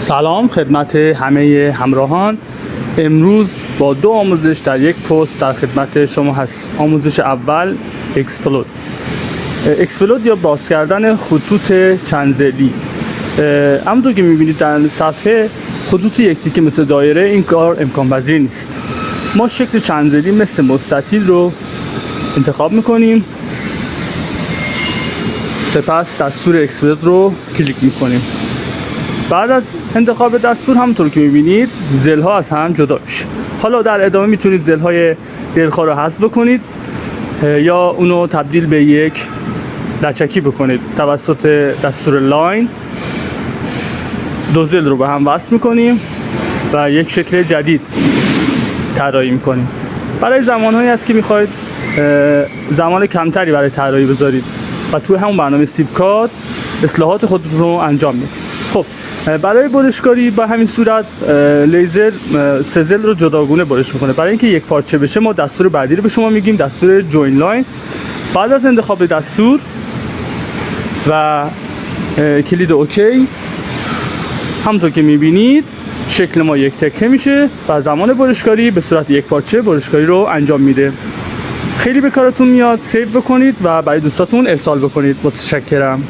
سلام خدمت همه همراهان. امروز با دو آموزش در یک پست در خدمت شما هست. آموزش اول اکسپلود یا باز کردن خطوط چندزلی. همونطور که میبینید در صفحه خطوط یک تیکه مثل دایره این کار امکان پذیر نیست. ما شکل چندزلی مثل مستطیل رو انتخاب میکنیم، سپس دستور اکسپلود رو کلیک میکنیم. بعد از انتخاب دستور همونطور که میبینید زلها از هم جدا میشه. حالا در ادامه میتونید زلهای دلخواه رو حذف کنید یا اونو تبدیل به یک لچکی بکنید. توسط دستور لاین دو زل رو به هم وصل میکنیم و یک شکل جدید طراحی میکنیم. برای زمانهایی هست که میخواید زمان کمتری برای طراحی بذارید و توی همون برنامه سیبکاد اصلاحات خود رو انجام میدید. خب برای برشکاری با همین صورت لیزر سزل رو جداگونه برش میکنه. برای اینکه یک پارچه بشه ما دستور بعدی رو به شما میگیم، دستور جوین لاین. بعد از انتخاب دستور و کلید اوکی همونطور که میبینید شکل ما یک تکه میشه و زمان برشکاری به صورت یک پارچه برشکاری رو انجام میده. خیلی به کارتون میاد. سیو بکنید و برای دوستاتون ارسال بکنید. متشکرم.